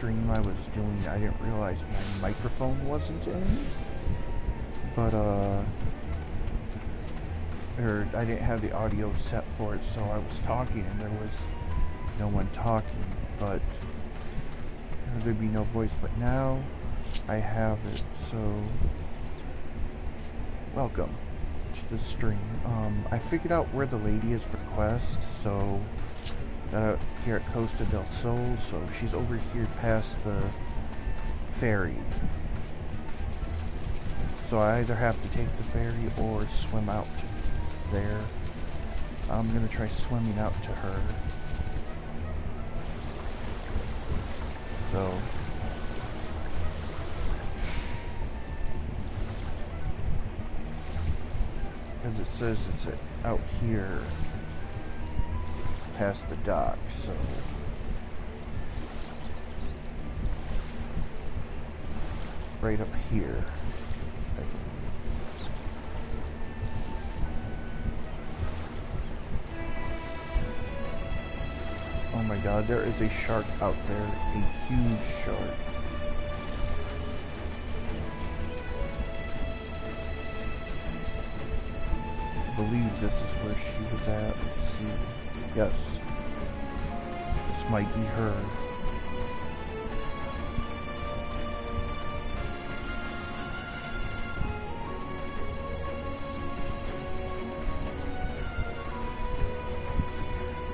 stream I was doing, I didn't realize my microphone wasn't in. But, or I didn't have the audio set for it, so I was talking and there was no one talking, but there'd be no voice. But now I have it, so welcome to the stream. I figured out where the lady is for quest, so here at Costa del Sol, so she's over here past the ferry. So I either have to take the ferry or swim out there. I'm gonna try swimming out to her. So as it says, it's out here past the dock, so right up here. Oh my god, there is a shark out there, a huge shark. I believe this is where she was at. Let's see. Yes. This might be her.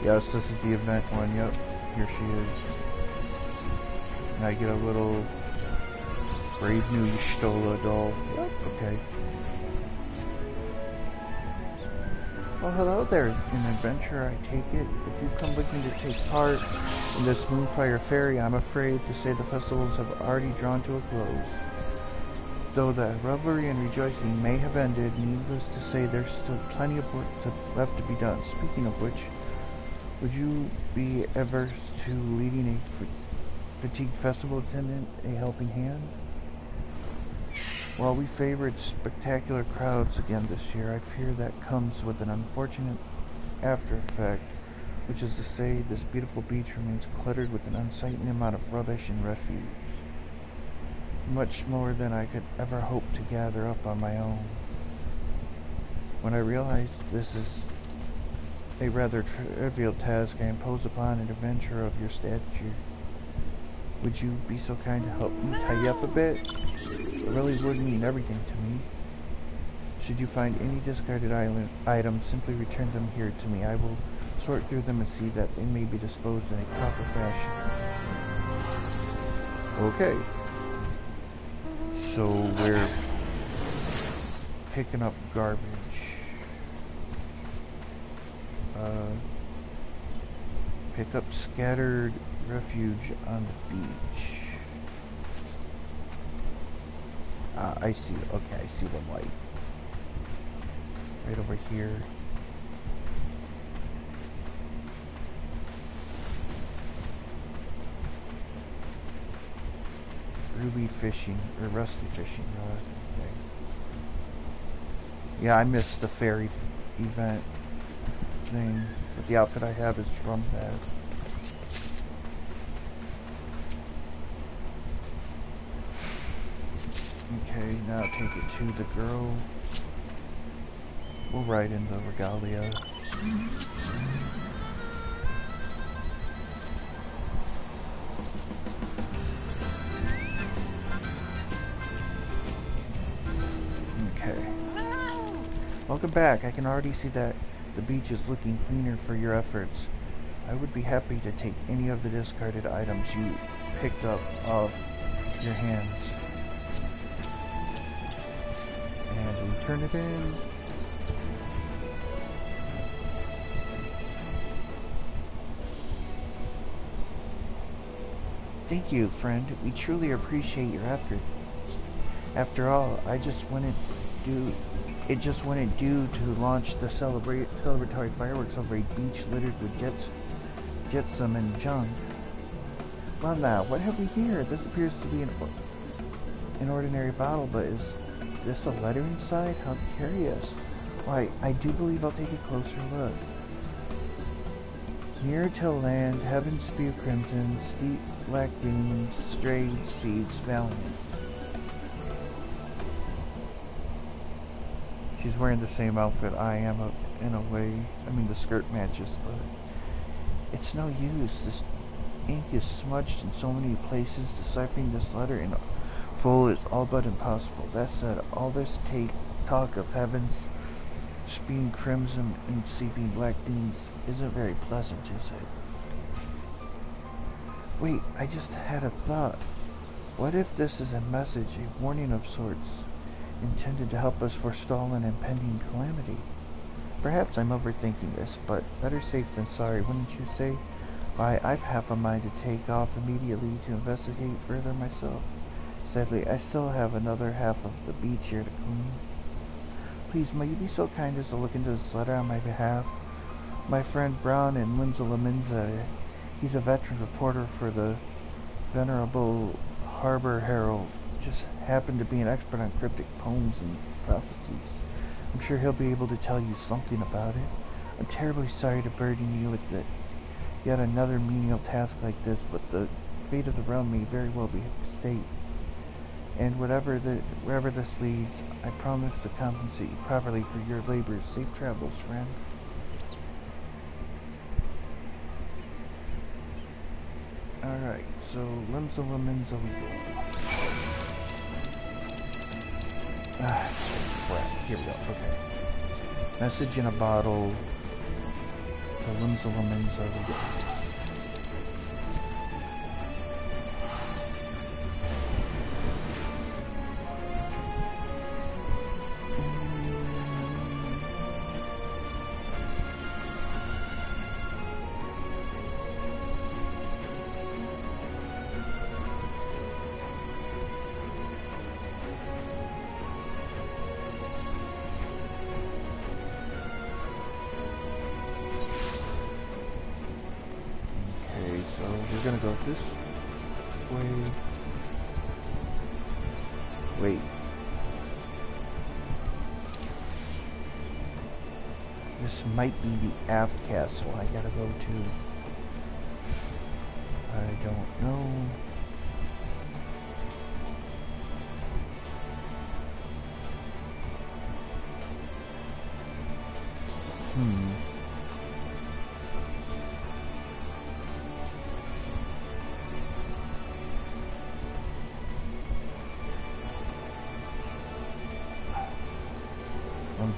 Yes, this is the event one. Yep, here she is. And I get a little Brave New Stola doll. Yep, okay. Well, hello there, an adventurer, I take it. If you've come looking to take part in this Moonfire Ferry, I'm afraid to say the festivals have already drawn to a close. Though the revelry and rejoicing may have ended, needless to say there's still plenty of work left to be done. Speaking of which, would you be averse to leading a fatigued festival attendant a helping hand? While we favored spectacular crowds again this year, I fear that comes with an unfortunate after effect, which is to say this beautiful beach remains cluttered with an unsightly amount of rubbish and refuse. Much more than I could ever hope to gather up on my own. When I realized this is a rather trivial task I impose upon an adventurer of your stature, would you be so kind to help me tidy up a bit? It really would mean everything to me. Should you find any discarded items, simply return them here to me. I will sort through them and see that they may be disposed in a proper fashion. Okay. So we're picking up garbage. Pick up scattered refuge on the beach. I see. Okay, I see the light. Right over here. Ruby fishing, or rusty fishing. Yeah, I missed the ferry event thing, but the outfit I have is from that. Okay, now take it to the girl. We'll ride in the regalia. Okay. Welcome back. I can already see that the beach is looking cleaner for your efforts. I would be happy to take any of the discarded items you picked up off your hands. And we turn it in. Thank you, friend. We truly appreciate your efforts. After all, it just wouldn't do to launch the celebratory fireworks over a beach littered with jetsam and junk. Well now, what have we here? This appears to be an ordinary bottle, but is this a letter inside? How curious. Why, I do believe I'll take a closer look. Near to land, heaven spew crimson, steep black dunes, strayed steeds valiant. She's wearing the same outfit I am in a way. I mean, the skirt matches, but it's no use. This ink is smudged in so many places. Deciphering this letter in full is all but impossible. That said, all this talk of heavens spewing crimson and seeping black dunes isn't very pleasant, is it? Wait, I just had a thought. What if this is a message, a warning of sorts, intended to help us forestall an impending calamity? Perhaps I'm overthinking this, but better safe than sorry, wouldn't you say? Why, I've half a mind to take off immediately to investigate further myself. Sadly, I still have another half of the beach here to clean. Please, may you be so kind as to look into this letter on my behalf? My friend Brown in Linza, he's a veteran reporter for the Venerable Harbor Herald, just happened to be an expert on cryptic poems and prophecies. I'm sure he'll be able to tell you something about it. I'm terribly sorry to burden you with yet another menial task like this, but the fate of the realm may very well be at stake. And wherever this leads, I promise to compensate you properly for your labors. Safe travels, friend. Alright, so Limsa Laminza we go. Crap. Here we go. Okay. Message in a bottle to Limsa Laminza we go. We're gonna go this way. Wait. This might be the aft castle I gotta go to. I don't know.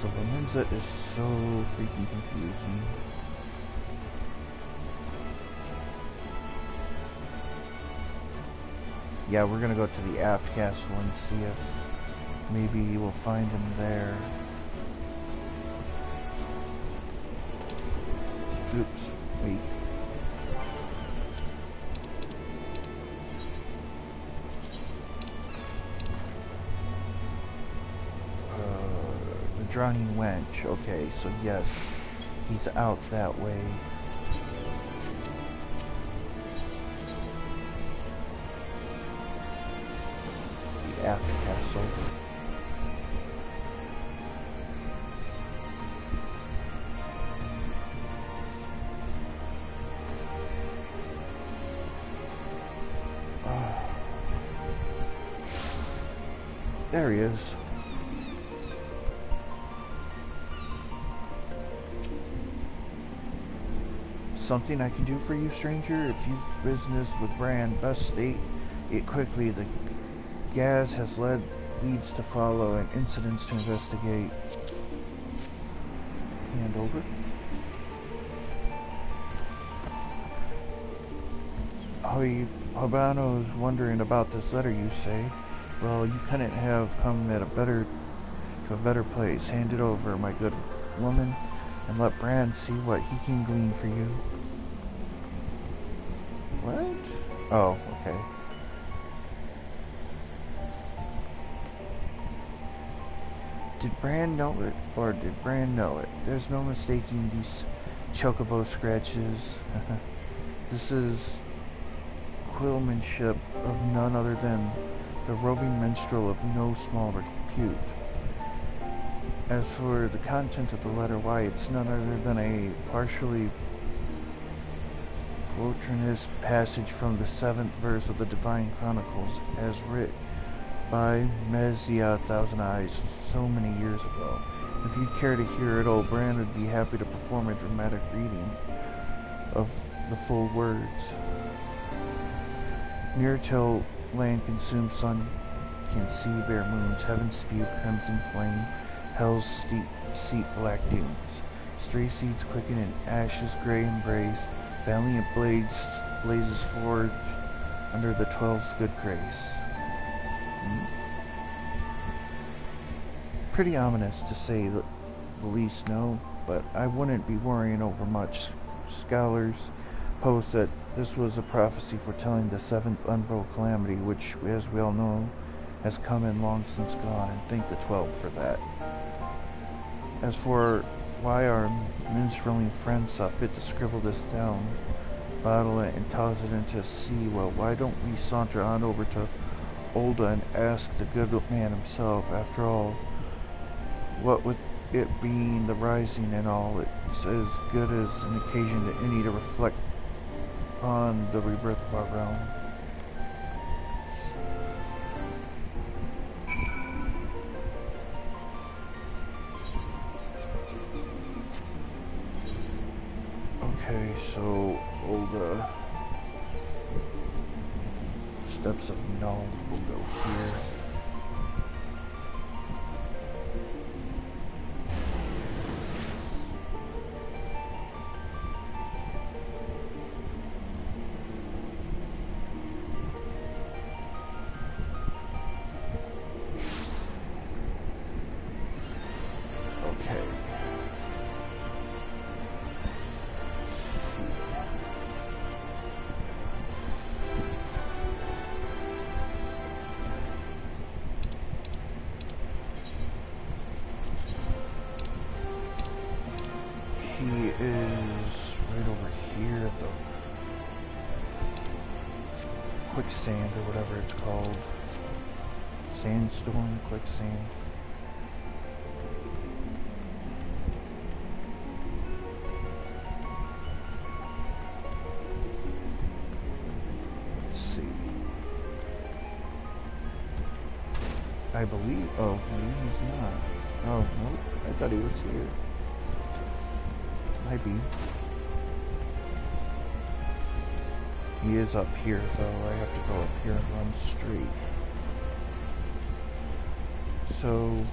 Laminza is so freaking confusing. Yeah, we're gonna go to the aft castle and see if maybe we'll find him there. Oops, wait. Drowning wench. Okay, so yes, he's out that way. The aft castle. There he is. Something I can do for you, stranger? If you've business with Brand, best state it quickly. The gas has leads to follow and incidents to investigate. Hand over. Habano's wondering about this letter, you say? Well, you couldn't have come at to a better place. Hand it over, my good woman, and let Brand see what he can glean for you. What? Oh, okay. Did Brand know it, or did Brand know it? There's no mistaking these chocobo scratches. This is quillmanship of none other than the roving minstrel of no small repute. As for the content of the letter, why, it's none other than a partially quoting this passage from the 7th verse of the Divine Chronicles, as writ by Messiah Thousand Eyes so many years ago. If you'd care to hear it, old Bran would be happy to perform a dramatic reading of the full words. Near till land consumed, sun can see bare moons, heaven spew crimson flame, hell's steep seat black dunes. Stray seeds quicken in ashes gray embrace, valiant blazes forge under the 12's good grace. Pretty ominous to say the least, no, but I wouldn't be worrying over much. Scholars post that this was a prophecy foretelling the 7th unbroken calamity, which, as we all know, has come and long since gone, and thank the 12 for that. As for why our minstrelling friends saw fit to scribble this down, bottle it, and toss it into the sea, well, why don't we saunter on over to Olda and ask the good man himself? After all, what with it being the rising and all, it's as good as an occasion to any to reflect on the rebirth of our realm. Okay, so Olga, Steps of Null will go here. Okay. He is right over here at the quicksand or whatever it's called. Sandstorm, quicksand. Let's see. I believe, oh, maybe he's not. Oh, nope, I thought he was here. Might be. He is up here, though. I have to go up here and run straight. So...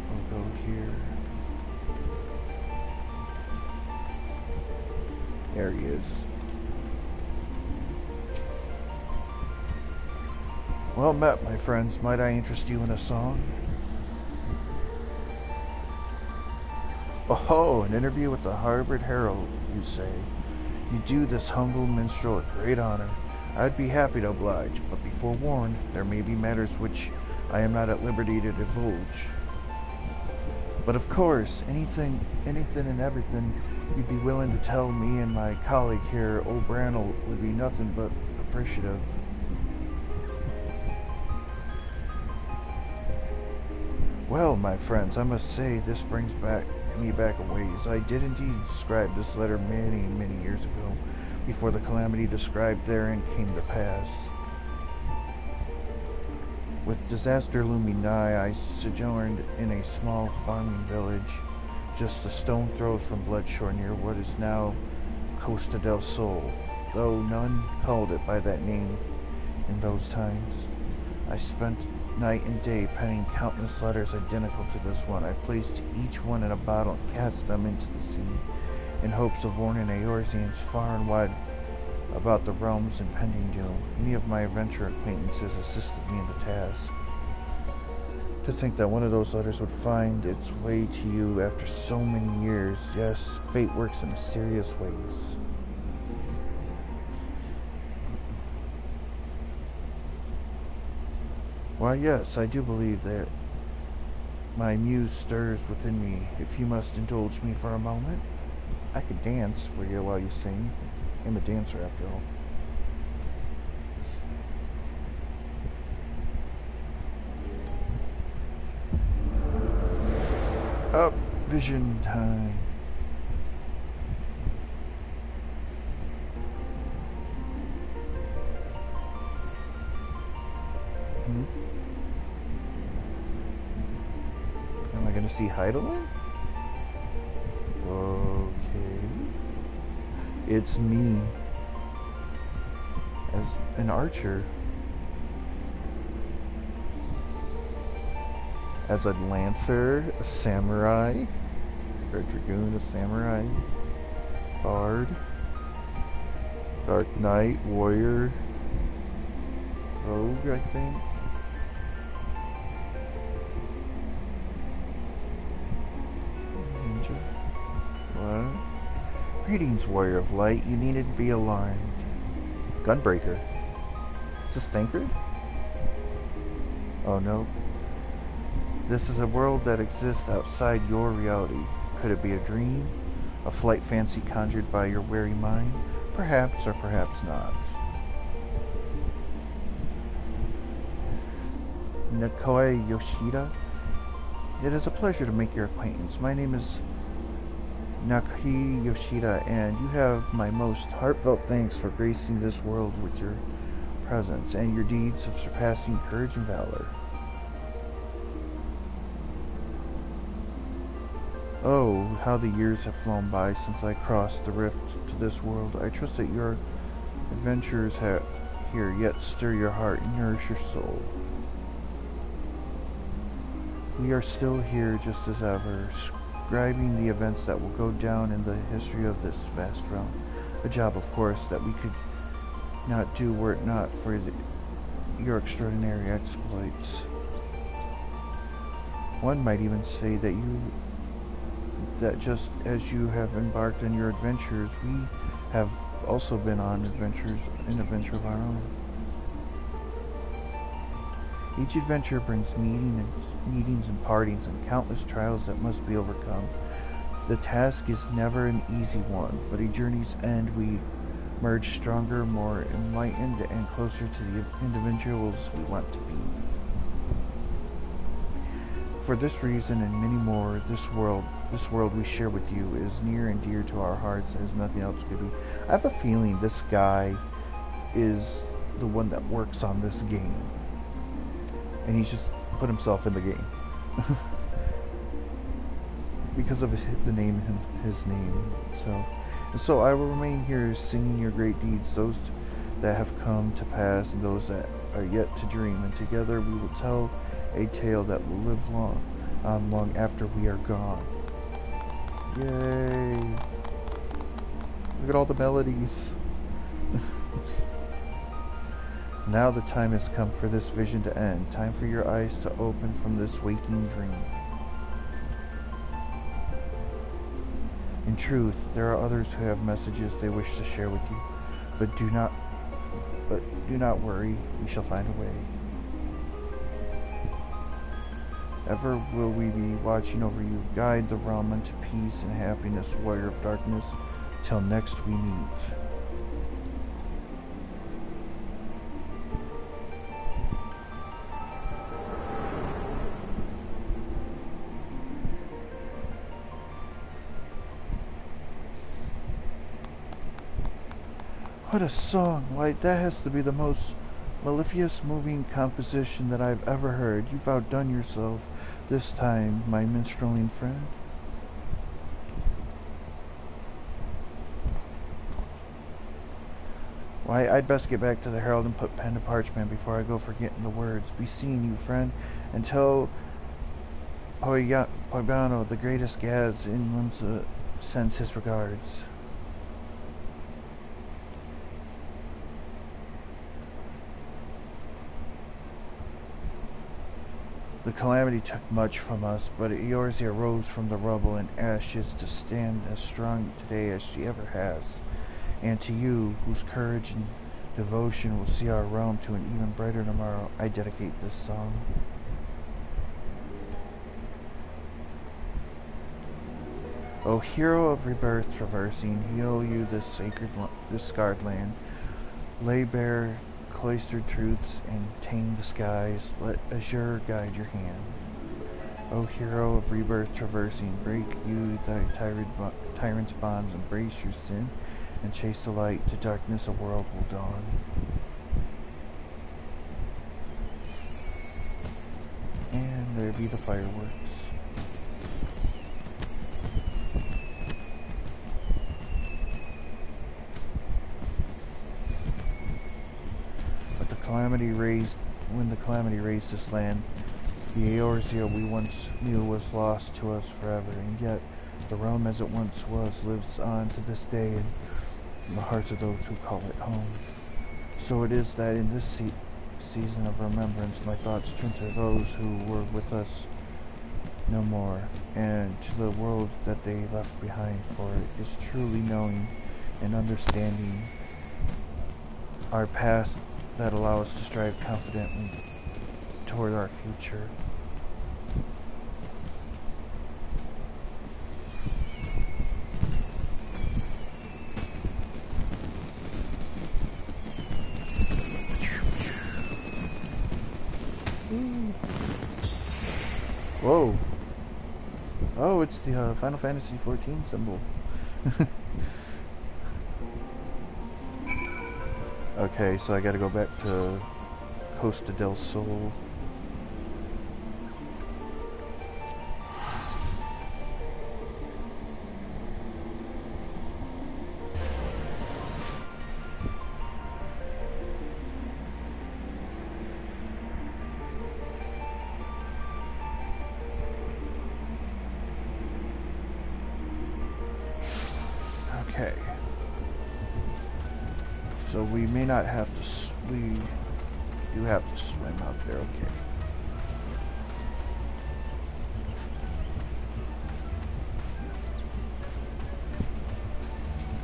I'll go here. There he is. Well met, my friends. Might I interest you in a song? Oh, an interview with the Harvard Herald, you say. You do this humble minstrel a great honor. I'd be happy to oblige, but be forewarned, there may be matters which I am not at liberty to divulge. But of course, anything and everything you'd be willing to tell me and my colleague here, old Brannel, would be nothing but appreciative. Well, my friends, I must say this brings me back a ways. I did indeed describe this letter many, many years ago, before the calamity described therein came to pass. With disaster looming nigh, I sojourned in a small farming village, just a stone throw from Bloodshore near what is now Costa del Sol, though none called it by that name in those times. I spent night and day penning countless letters identical to this one. I placed each one in a bottle and cast them into the sea, in hopes of warning Eorzeans far and wide about the realm's impending doom. Many of my adventure acquaintances assisted me in the task. To think that one of those letters would find its way to you after so many years. Yes, fate works in mysterious ways. Why, yes, I do believe that my muse stirs within me. If you must indulge me for a moment, I could dance for you while you sing. I'm a dancer, after all. Oh. Vision time. Hmm? Am I gonna see Heidelin? Okay. It's me as an archer. As a lancer, a samurai, or a dragoon, a samurai, bard, dark knight, warrior, rogue, I think. Ninja. What? Greetings, warrior of light. You needn't be alarmed. Gunbreaker. Is this Tankard? Oh no. This is a world that exists outside your reality. Could it be a dream? A flight fancy conjured by your weary mind? Perhaps or perhaps not. Nakoe Yoshida? It is a pleasure to make your acquaintance. My name is Nakoe Yoshida, and you have my most heartfelt thanks for gracing this world with your presence and your deeds of surpassing courage and valor. Oh, how the years have flown by since I crossed the rift to this world. I trust that your adventures here yet stir your heart and nourish your soul. We are still here just as ever, scribing the events that will go down in the history of this vast realm. A job, of course, that we could not do were it not for your extraordinary exploits. One might even say that just as you have embarked on your adventures, we have also been on an adventure of our own. Each adventure brings meetings and partings and countless trials that must be overcome. The task is never an easy one, but at journey's end we merge stronger, more enlightened, and closer to the individuals we want to be. For this reason and many more, this world we share with you is near and dear to our hearts as nothing else could be. I have a feeling this guy is the one that works on this game. And he's just put himself in the game. Because of his name. So I will remain here singing your great deeds, those that have come to pass and those that are yet to dream. And together we will tell a tale that will live long after we are gone. Yay! Look at all the melodies. Now the time has come for this vision to end. Time for your eyes to open from this waking dream. In truth, there are others who have messages they wish to share with you. But do not worry, we shall find a way. Ever will we be watching over you, guide the realm into peace and happiness, warrior of darkness, till next we meet. What a song! Why, that has to be the most mellifluous, moving composition that I've ever heard. You've outdone yourself this time, my minstrelling friend. Why, I'd best get back to the Herald and put pen to parchment before I go forgetting the words. Be seeing you, friend, and tell Poibano, the greatest Gaz in Limsa, sends his regards. The calamity took much from us, but Eorzea rose from the rubble and ashes to stand as strong today as she ever has. And to you, whose courage and devotion will see our realm to an even brighter tomorrow, I dedicate this song. O hero of rebirth traversing, heal you this scarred land. Lay bare cloistered truths and tame the skies. Let azure guide your hand. O hero of rebirth traversing, break you thy tyrant's bonds, embrace your sin, and chase the light. To darkness a world will dawn. And there be the fireworks. But when the calamity raised this land, the Eorzea we once knew was lost to us forever, and yet the realm as it once was lives on to this day in the hearts of those who call it home. So it is that in this season of remembrance, my thoughts turn to those who were with us no more, and to the world that they left behind, for it is truly knowing and understanding our past that allow us to strive confidently toward our future. Whoa. Oh, it's the Final Fantasy 14 symbol. Okay, so I gotta go back to Costa del Sol. Okay. So we may not have to, we do have to swim out there, okay.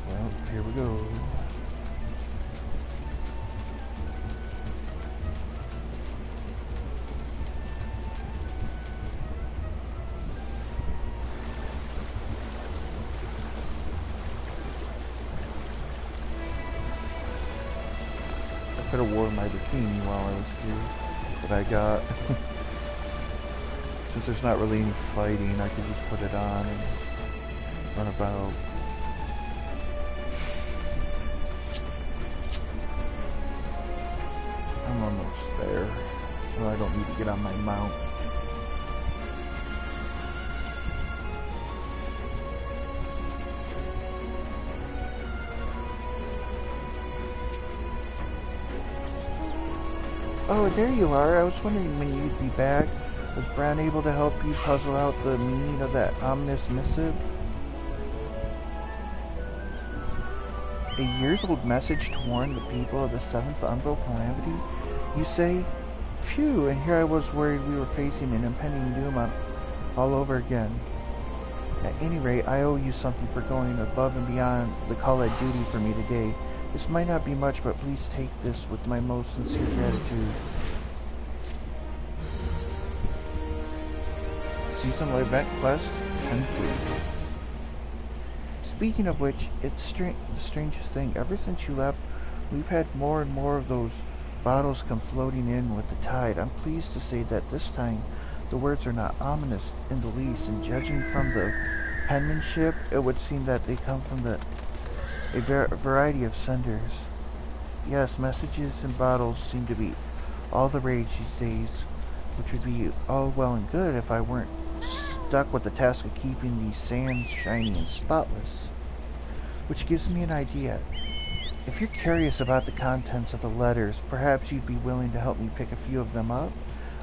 Well, here we go. I could have worn my bikini while I was here, but I got, since there's not really any fighting, I could just put it on and run about. I'm almost there, so I don't need to get on my mount. Oh, there you are. I was wondering when you'd be back. Was Bran able to help you puzzle out the meaning of that ominous missive? A years-old message to warn the people of the 7th Umbral Calamity? You say? Phew, and here I was worried we were facing an impending doom all over again. At any rate, I owe you something for going above and beyond the call of duty for me today. This might not be much, but please take this with my most sincere gratitude. Seasonal event quest complete. Speaking of which, it's the strangest thing. Ever since you left, we've had more and more of those bottles come floating in with the tide. I'm pleased to say that this time the words are not ominous in the least, and judging from the penmanship, it would seem that they come from a variety of senders. Yes, messages and bottles seem to be all the rage these days, which would be all well and good if I weren't stuck with the task of keeping these sands shiny and spotless. Which gives me an idea. If you're curious about the contents of the letters, perhaps you'd be willing to help me pick a few of them up.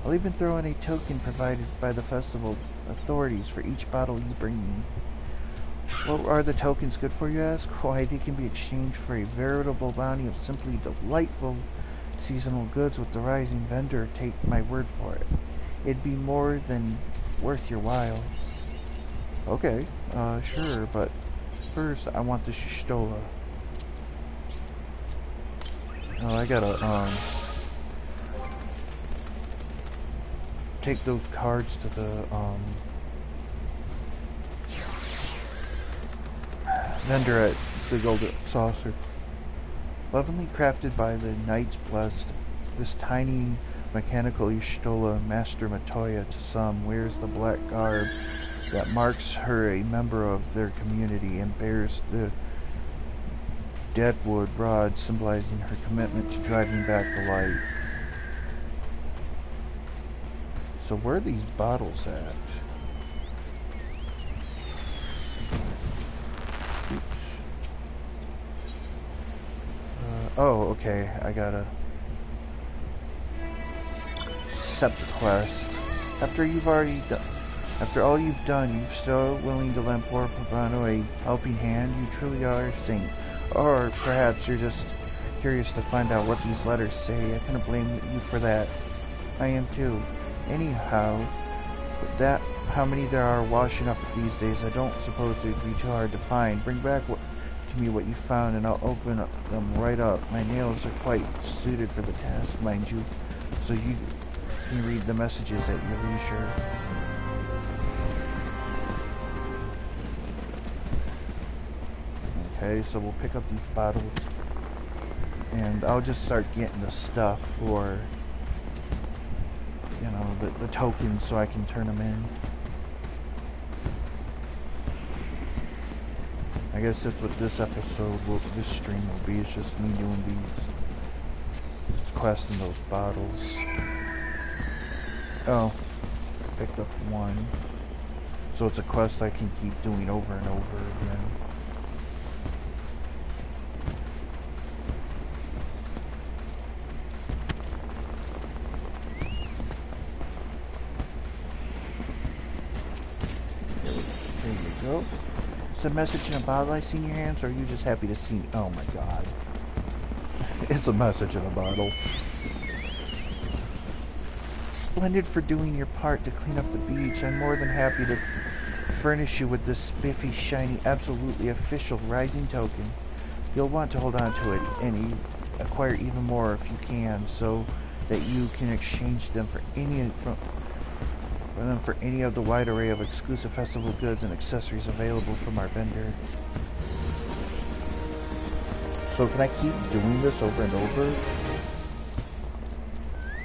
I'll even throw in a token provided by the festival authorities for each bottle you bring me. What are the tokens good for, you ask? Why, they can be exchanged for a veritable bounty of simply delightful seasonal goods with the rising vendor. Take my word for it. It'd be more than worth your while. Okay, sure, but first I want the Shistola. Oh, I gotta, take those cards to the, vendor at the Golden Saucer. Lovingly crafted by the Knights Blessed, this tiny Mechanical Ishtola Master Matoya to some wears the black garb that marks her a member of their community and bears the deadwood rod symbolizing her commitment to driving back the light. So where are these bottles at? Oh, okay, I gotta accept the quest. After all you've done, you're still willing to lend poor Pobrano a helping hand. You truly are a saint. Or perhaps you're just curious to find out what these letters say. I couldn't blame you for that. I am too. Anyhow, with how many there are washing up these days, I don't suppose it'd be too hard to find. Bring back to me what you found, and I'll open them right up. My nails are quite suited for the task, mind you, so you can read the messages at your leisure. Okay, so we'll pick up these bottles, and I'll just start getting the stuff for, you know, the tokens so I can turn them in. I guess that's what this this stream will be. It's just me doing just questing those bottles. Oh, picked up one. So it's a quest I can keep doing over and over again. There you go. It's a message in a bottle I see in your hands, or are you just happy to see me? Oh my god. It's a message in a bottle. Splendid for doing your part to clean up the beach. I'm more than happy to furnish you with this spiffy, shiny, absolutely official rising token. You'll want to hold on to it and acquire even more if you can, so that you can exchange them for any of the wide array of exclusive festival goods and accessories available from our vendor. So can I keep doing this over and over?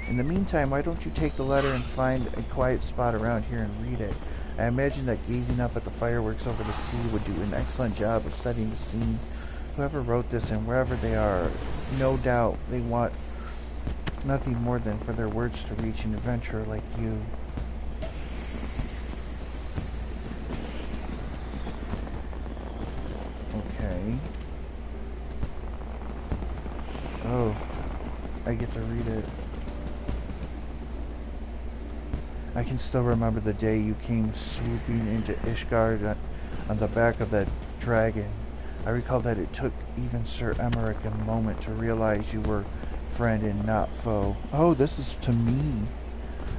In the meantime, why don't you take the letter and find a quiet spot around here and read it? I imagine that gazing up at the fireworks over the sea would do an excellent job of setting the scene. Whoever wrote this and wherever they are, no doubt they want nothing more than for their words to reach an adventurer like you. Okay. Oh, I get to read it. I can still remember the day you came swooping into Ishgard on the back of that dragon. I recall that it took even Sir Emmerich a moment to realize you were friend and not foe. Oh, this is to me.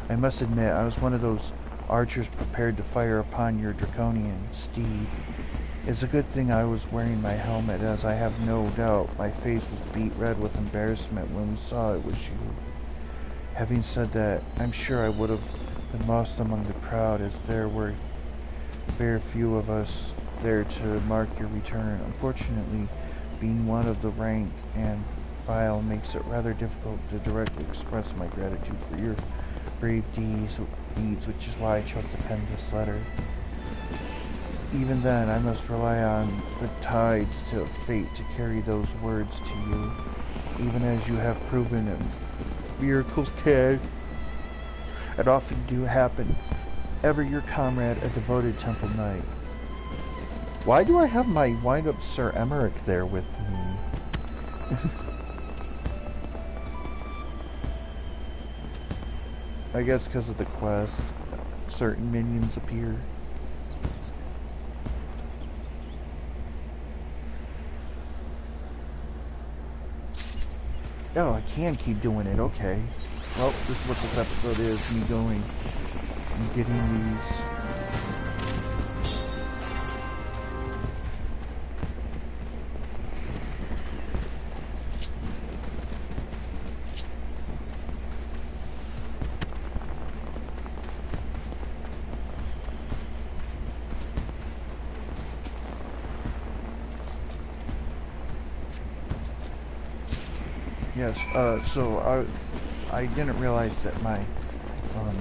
I must admit, I was one of those archers prepared to fire upon your draconian steed. It's a good thing I was wearing my helmet, as I have no doubt my face was beet red with embarrassment when we saw it was you. Having said that, I'm sure I would have been lost among the crowd, as there were very few of us there to mark your return. Unfortunately, being one of the rank and file makes it rather difficult to directly express my gratitude for your brave deeds, which is why I chose to pen this letter. Even then, I must rely on the tides of fate to carry those words to you, even as you have proven miracles can and often do happen. Ever your comrade, a devoted temple knight. Why do I have my wind-up Sir Emmerich there with me? I guess because of the quest, certain minions appear. Oh, I can keep doing it, okay. Well, this is what this episode is, me going and getting these. Yes, so I didn't realize that my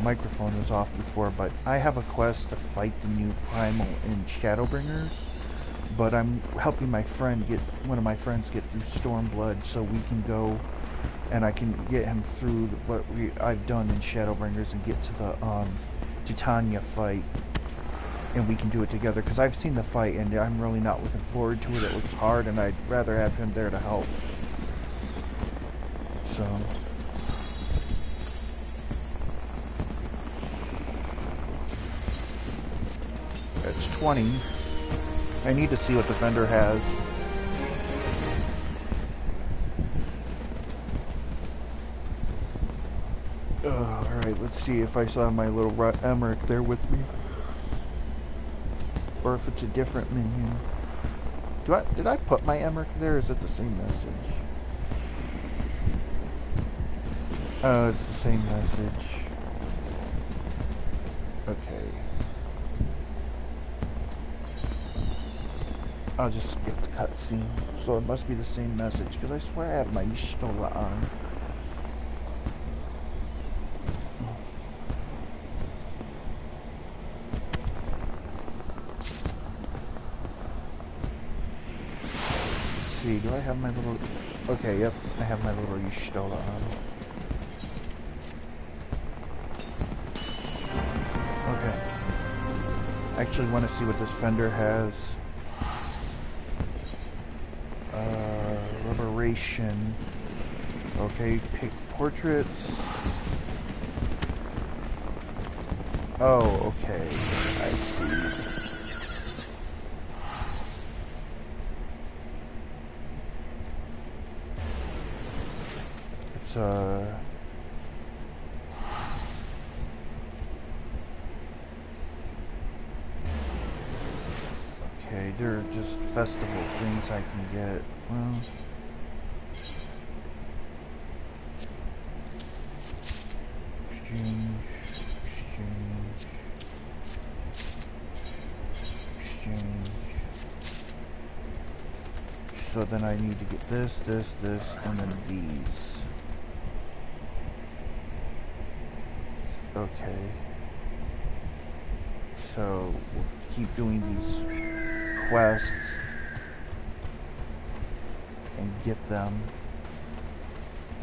microphone was off before, but I have a quest to fight the new primal in Shadowbringers. But I'm helping one of my friends get through Stormblood, so we can go and I can get him through what I've done in Shadowbringers and get to the Titania fight, and we can do it together. Because I've seen the fight and I'm really not looking forward to it. It looks hard, and I'd rather have him there to help. So. It's 20. I need to see what the vendor has. Alright, let's see if I saw my little Emmerich there with me. Or if it's a different menu. Did I put my Emmerich there, or is it the same message? Oh, it's the same message. Okay. I'll just skip the cutscene. So it must be the same message, because I swear I have my Ishtola on. Let's see, do I have my little... Okay, yep, I have my little Ishtola on. Okay. I actually want to see what this vendor has. Liberation. Okay, pick portraits. Oh, okay. I see. It's okay, they're just festival things I can get. Well, exchange. So then I need to get this, and then these. Okay. So we'll keep doing these quests and get them.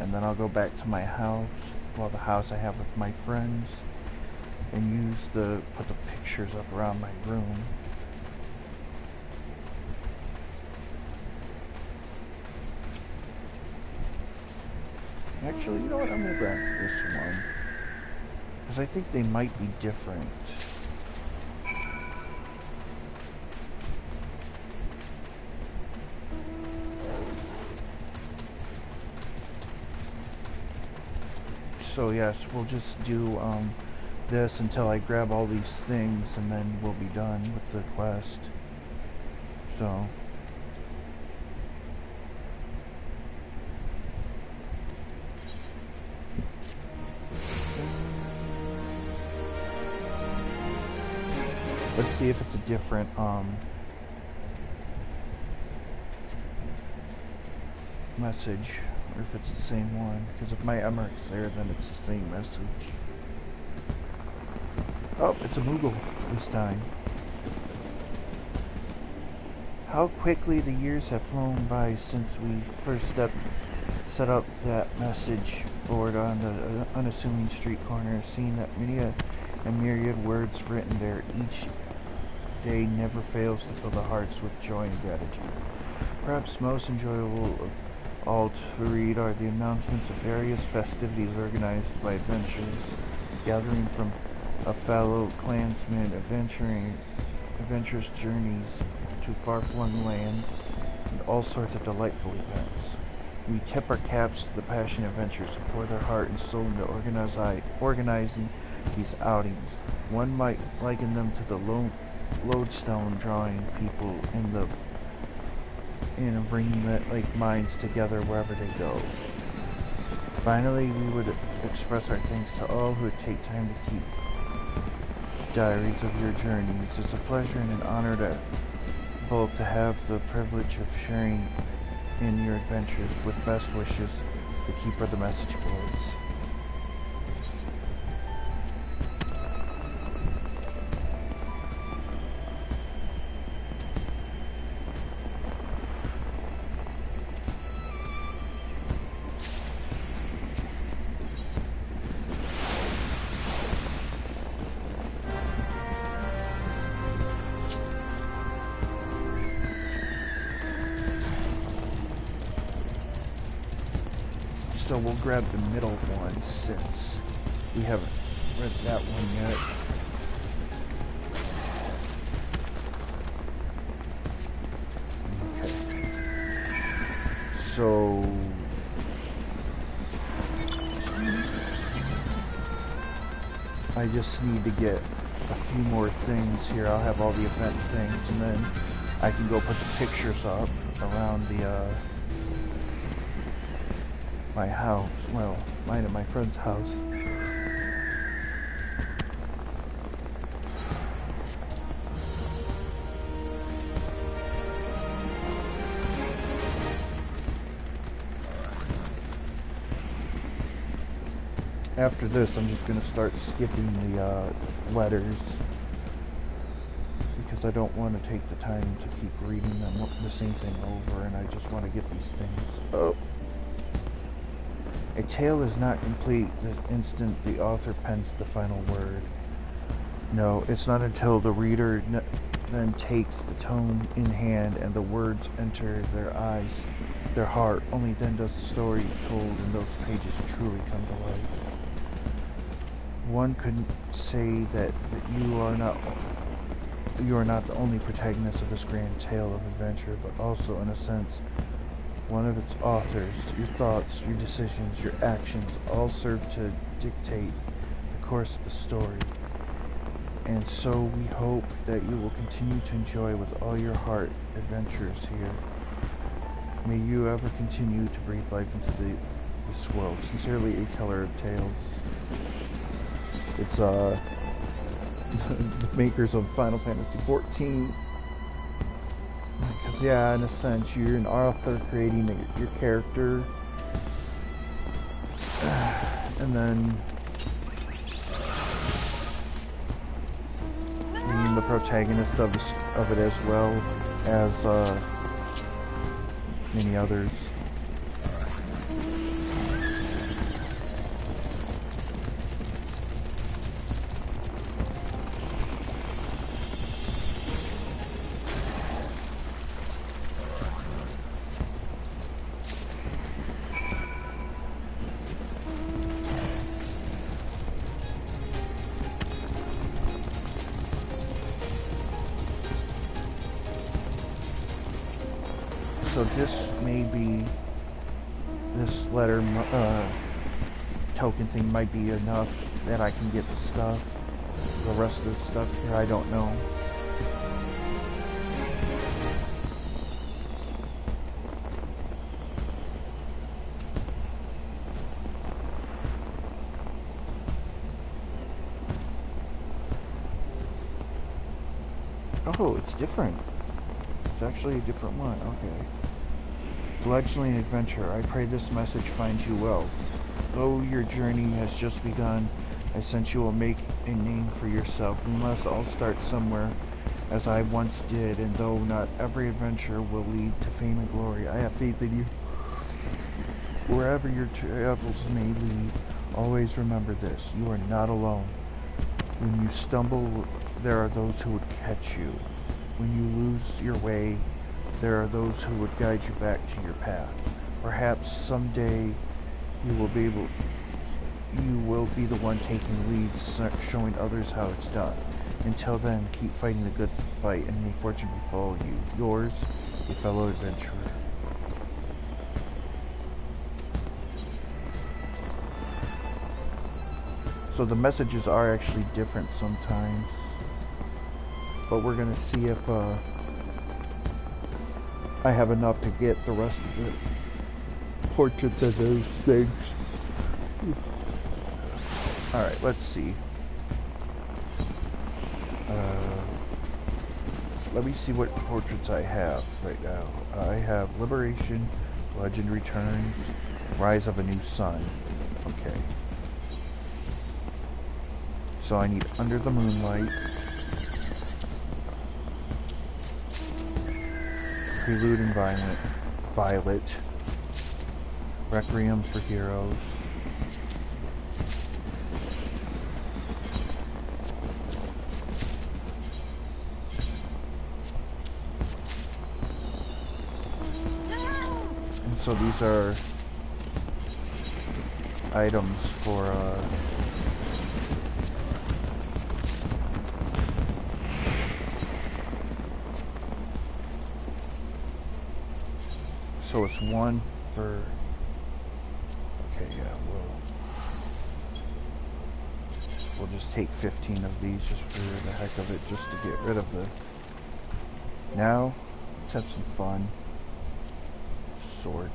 And then I'll go back to my house, well, the house I have with my friends, and put the pictures up around my room. Actually, you know what? I'm gonna grab this one, because I think they might be different. So yes, we'll just do this until I grab all these things, and then we'll be done with the quest. So let's see if it's a different message, or if it's the same one, because if my Emmerich's there, then it's the same message. Oh, it's a Moogle this time. How quickly the years have flown by since we first set up that message board on the unassuming street corner, seeing that many a myriad words written there each day never fails to fill the hearts with joy and gratitude. Perhaps most enjoyable of all to read are the announcements of various festivities organized by adventurers, gathering from a fellow clansmen, adventurous journeys to far-flung lands, and all sorts of delightful events. We tip our caps to the passionate adventurers who pour their heart and soul into organizing these outings. One might liken them to the lodestone drawing people and bringing the like minds together wherever they go. Finally, we would express our thanks to all who would take time to keep diaries of your journeys. It's a pleasure and an honor to both to have the privilege of sharing in your adventures. With best wishes, the keeper of the message boards. So we'll grab the middle one since we haven't read that one yet. So I just need to get a few more things here. I'll have all the event things, and then I can go put the pictures up around the my house. Well, mine and my friend's house. After this, I'm just going to start skipping the letters because I don't want to take the time to keep reading them the same thing over, and I just want to get these things. Oh. A tale is not complete the instant the author pens the final word. No, it's not until the reader then takes the tome in hand and the words enter their eyes, their heart. Only then does the story told in those pages truly come to life. One could say that you are not the only protagonist of this grand tale of adventure, but also, in a sense, one of its authors. Your thoughts, your decisions, your actions all serve to dictate the course of the story. And so we hope that you will continue to enjoy with all your heart adventures here. May you ever continue to breathe life into this world. Sincerely, a teller of tales. It's the makers of Final Fantasy XIV. Because yeah, in a sense, you're an author creating your character, and then being the protagonist of it as well as many others. So this may be, this letter token thing might be enough that I can get the stuff, the rest of the stuff here, I don't know. Oh, it's different. It's actually a different one, okay. Fledgling adventure, I pray this message finds you well. Though your journey has just begun, I sense you will make a name for yourself. We must all start somewhere, as I once did, and though not every adventure will lead to fame and glory, I have faith in you. Wherever your travels may lead, always remember this, you are not alone. When you stumble, there are those who would catch you. When you lose your way, there are those who would guide you back to your path. Perhaps someday you will be the one taking leads, showing others how it's done. Until then, keep fighting the good fight, and may fortune befall you. Yours, a fellow adventurer. So the messages are actually different sometimes, but we're gonna see if I have enough to get the rest of the portraits of those things. Alright, let's see. Let me see what portraits I have right now. I have Liberation, Legend Returns, Rise of a New Sun. Okay. So I need Under the Moonlight, Prelude and Violet, Requiem for Heroes, and so these are items for so it's one for, okay, yeah, we'll just take 15 of these just for the heck of it, just to get rid of the, now let's have some fun. Sort.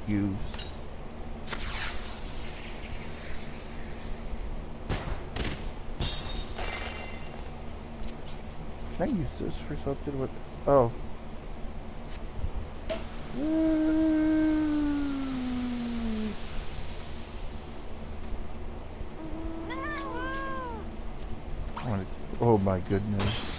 Use. Can I use this for something with, oh. Oh my goodness.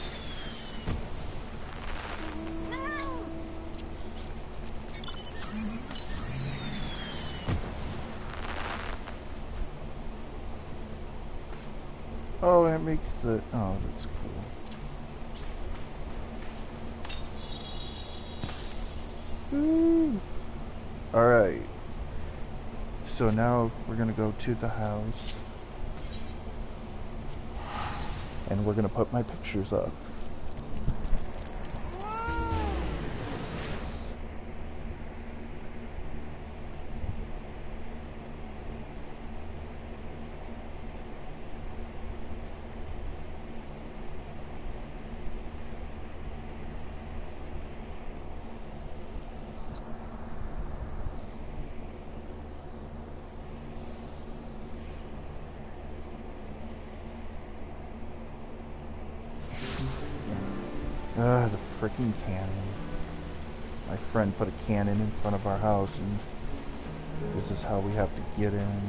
Oh, that makes the, oh, that's cool. Alright. So now we're gonna go to the house. And we're gonna put my pictures up. The freaking cannon. My friend put a cannon in front of our house, and this is how we have to get in.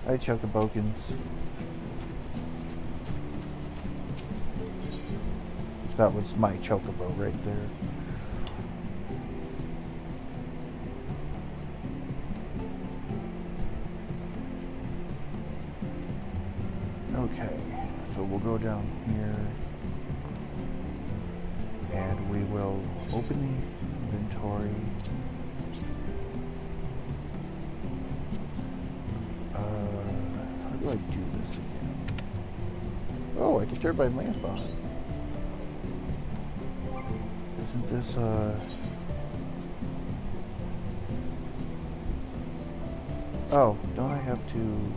Hi, Chocobokins. That was my Chocobo right there. Okay, so we'll go down here and we will open the inventory. How do I do this again? Oh, I can turn my lamp on. Isn't this oh, don't I have to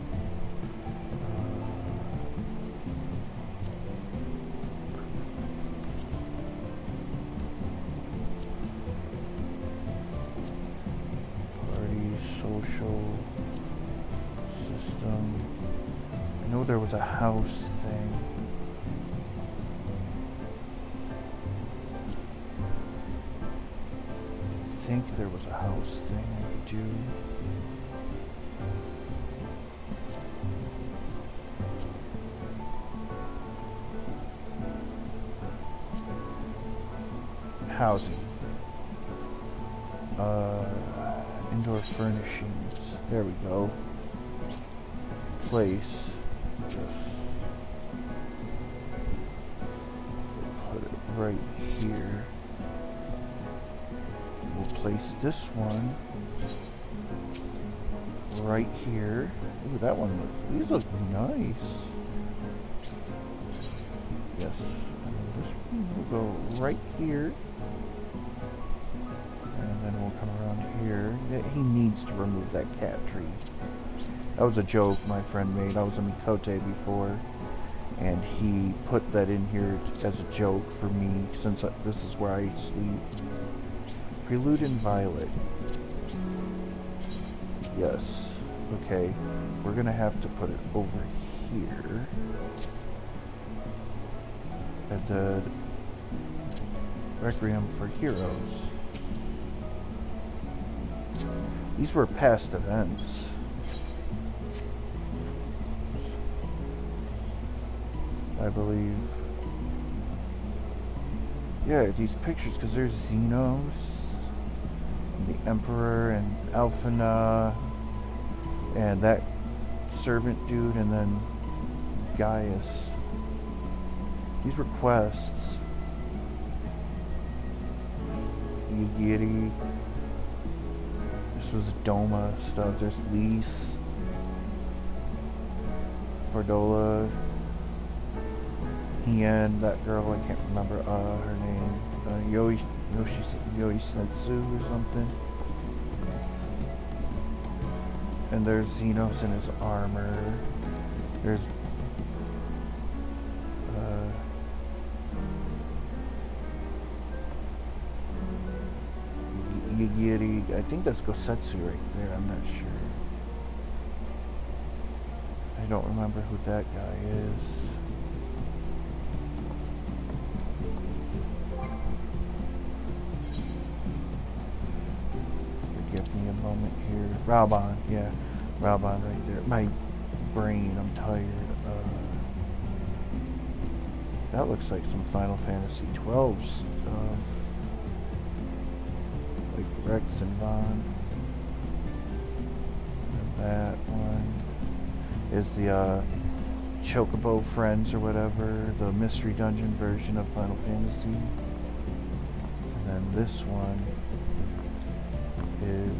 social system. I know there was a house thing. I think there was a house thing I could do. Housing. Indoor furnishings. There we go. Place. Put it right here. We'll place this one right here. Ooh, that one looks, these look nice. Yes. And this one will go right here. And then we'll come around here. He needs to remove that cat tree. That was a joke my friend made. I was a Mikote before, and he put that in here as a joke for me, since this is where I sleep. Prelude and Violet. Yes. Okay. We're gonna have to put it over here. At the Requiem for Heroes. These were past events. I believe. Yeah, these pictures, because there's Xenos, and the Emperor, and Alphina, and that servant dude, and then Gaius. These were quests. Yigiri. This was Doma stuff. There's Lise. Fordola. Hien, that girl, I can't remember her name. Yoi Sensu or something. And there's Xenos in his armor. There's Yigiri. I think that's Gosetsu right there, I'm not sure. I don't remember who that guy is. Forgive me a moment here. Raubon, yeah. Raubon right there. My brain, I'm tired. That looks like some Final Fantasy 12 stuff. Like Rex and Vaughn. And that one is the Chocobo Friends or whatever, the Mystery Dungeon version of Final Fantasy. And then this one is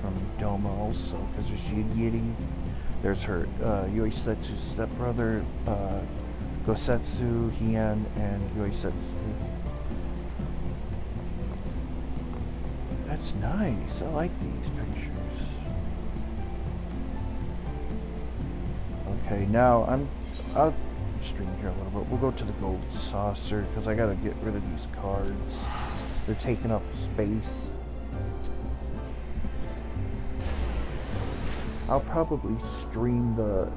from Doma also, because there's Yigiri, there's her Yoisetsu's stepbrother, Gosetsu, Hien, and Yoisetsu. That's nice. I like these pictures. Okay, now I'll stream here a little bit. We'll go to the gold saucer because I gotta get rid of these cards. They're taking up space. I'll probably stream the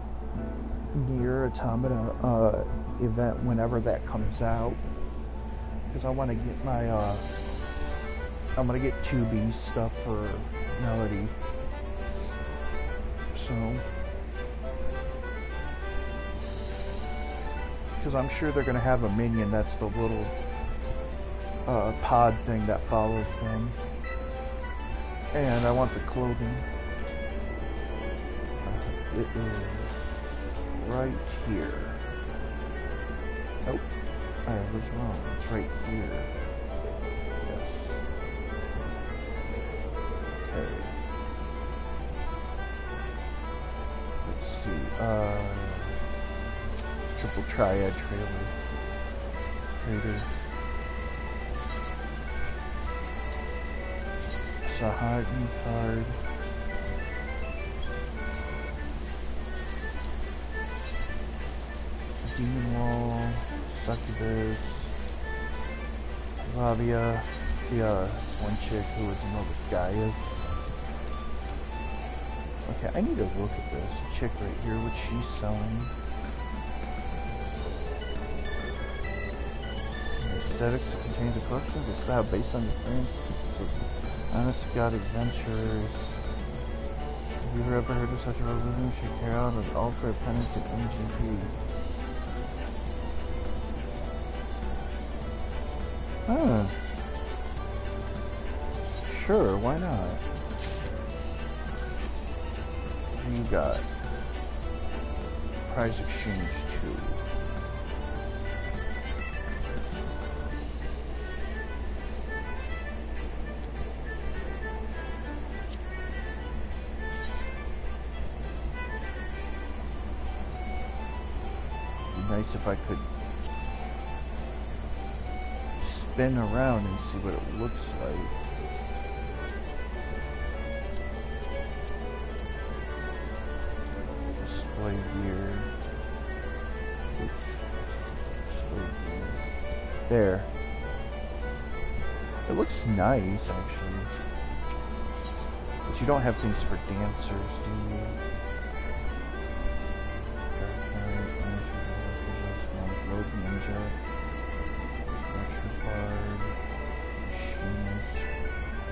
Nier Automata event whenever that comes out, because I want to get my I'm gonna get 2B stuff for Melody. So, because I'm sure they're gonna have a minion that's the little pod thing that follows them, and I want the clothing. It is right here. Oh, I was wrong. It's right here. Yes. Okay. Let's see. Triple Triad trailer. Sahagi card. Demon Wall, Succubus, Lavia, the one chick who was in love with Gaius. Okay, I need to look at this chick right here, what she's selling. The aesthetics contains a collection of the style based on the frame. So, honest to God adventurers. Have you ever heard of such a religion? Should carry out an altar of penance at MGP. Huh. Sure, why not? What do you got? Prize exchange 2. Be nice if I could spin around and see what it looks like. Display gear. There. It looks nice, actually. But you don't have things for dancers, do you? Road Ninja.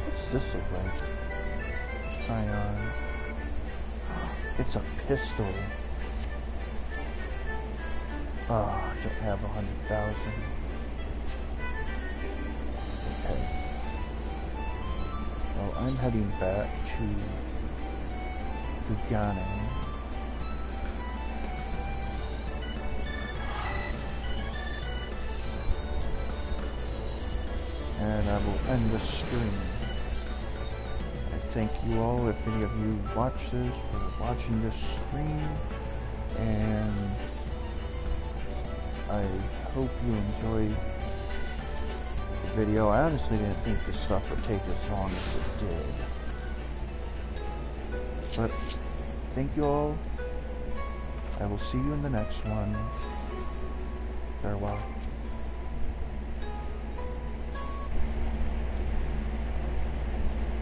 What's this look like? Try on. It's a pistol. Oh, I don't have 100,000. Okay. Well, I'm heading back to Gugane. and I will end the stream. I thank you all, if any of you watch this, for watching this stream, and I hope you enjoyed the video. I honestly didn't think this stuff would take as long as it did. But thank you all. I will see you in the next one. Farewell.